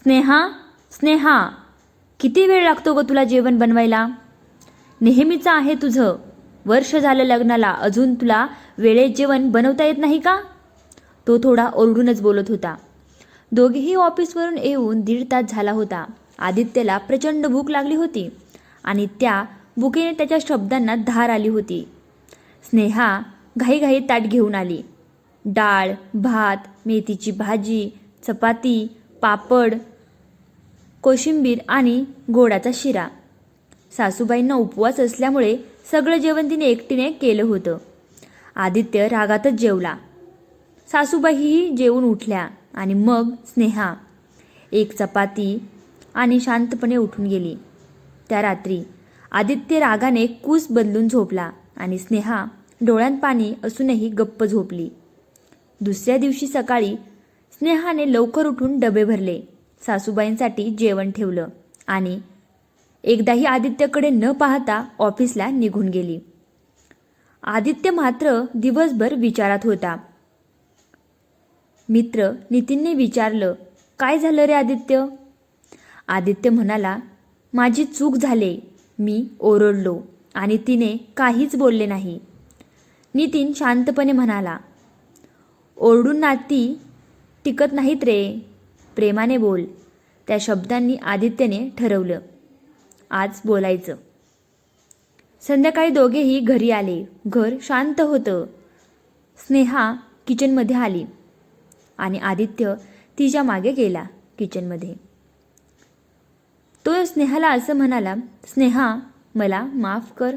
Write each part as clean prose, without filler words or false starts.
स्नेहा, स्नेहा, किती वेळ लागतो ग तुला जेवण बनवायला? नेहमीचं आहे तुझं. वर्ष झालं लग्नाला, अजून तुला वेळेत जेवण बनवता येत नाही का? तो थोडा ओरडूनच बोलत होता. दोघेही ऑफिसवरून येऊन 1.5 तास झाला होता. आदित्यला प्रचंड भूक लागली होती आणि त्या भुकेने त्याच्या शब्दांना धार आली होती. स्नेहा घाईघाईत ताट घेऊन आली. डाळ, भात, मेथीची भाजी, चपाती, पापड, कोशिंबीर आणि गोडाचा शिरा. सासूबाईंना उपवास असल्यामुळे सगळं जेवण तिने एकटीने केलं होतं. आदित्य रागातच जेवला. सासूबाईही जेवून उठल्या आणि मग स्नेहा. एक चपाती आणि शांतपणे उठून गेली. त्या रात्री आदित्य रागाने कूस बदलून झोपला आणि स्नेहा डोळ्यात पाणी असूनही गप्प झोपली. दुसऱ्या दिवशी सकाळी स्नेहाने लवकर उठून डबे भरले, सासूबाईंसाठी जेवण ठेवलं आणि एकदाही आदित्यकडे न पाहता ऑफिसला निघून गेली. आदित्य मात्र दिवसभर विचारात होता. मित्र नितीनने विचारलं, काय झालं रे आदित्य? आदित्य म्हणाला, माझी चूक झाली. मी ओरडलो आणि तिने काहीच बोलले नाही. नितीन शांतपणे म्हणाला, ओरडून नाती टिकत नाहीत रे, प्रेमाने बोल. त्या शब्दांनी आदित्यने ठरवलं, आज बोलायचं. संध्याकाळी दोघेही घरी आले. घर शांत होतं. स्नेहा किचनमध्ये आली आणि आदित्य तिच्या मागे गेला किचनमध्ये. तो स्नेहाला असं म्हणाला, स्नेहा, मला माफ कर.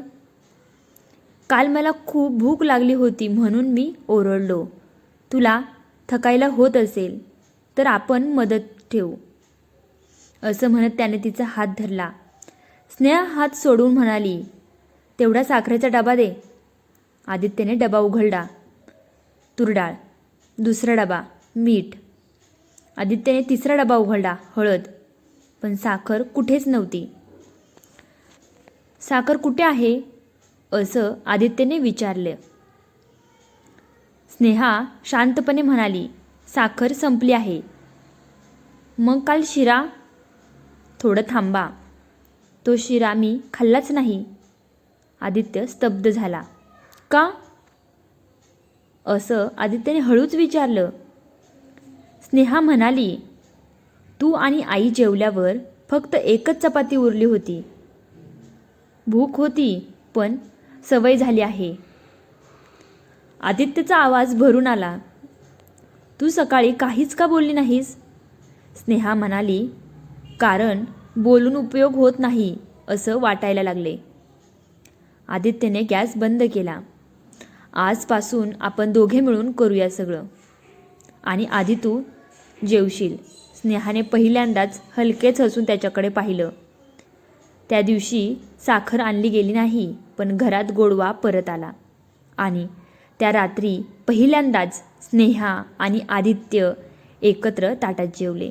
काल मला खूप भूक लागली होती म्हणून मी ओरडलो. तुला थकायला होत असेल तर आपण मदत ठेवू. असं म्हणत त्याने तिचा हात धरला. स्नेहा हात सोडून म्हणाली, तेवढा साखरेचा डबा दे. आदित्यने डबा उघडला. तुरडाळ. दुसरा डबा मीठ. आदित्यने तिसरा डबा उघडला. हळद. पण साखर कुठेच नव्हती. साखर कुठे आहे असं आदित्यने विचारले. स्नेहा शांतपणे म्हणाली, साखर संपली आहे. मग काल शिरा? थोडं थांबा. तो शिरा मी खाल्लाच नाही. आदित्य स्तब्ध झाला. का? असं आदित्यने हळूच विचारलं. स्नेहा म्हणाली, तू आणि आई जेवल्यावर फक्त एकच चपाती उरली होती. भूक होती पण सवय झाली आहे. आदित्यचा आवाज भरून आला. तू सकाळी काहीच का बोलली नाहीस? स्नेहा म्हणाली, कारण बोलून उपयोग होत नाही असं वाटायला लागले. आदित्यने गॅस बंद केला. आजपासून आपण दोघे मिळून करूया सगळं. आणि आधी तू जेवशील. स्नेहाने पहिल्यांदाच हलकेच हसून त्याच्याकडे पाहिलं. त्या दिवशी साखर आणली गेली नाही, पण घरात गोडवा परत आला. आणि त्या रात्री पहिल्यांदाच स्नेहा आणि आदित्य एकत्र ताटात जेवले.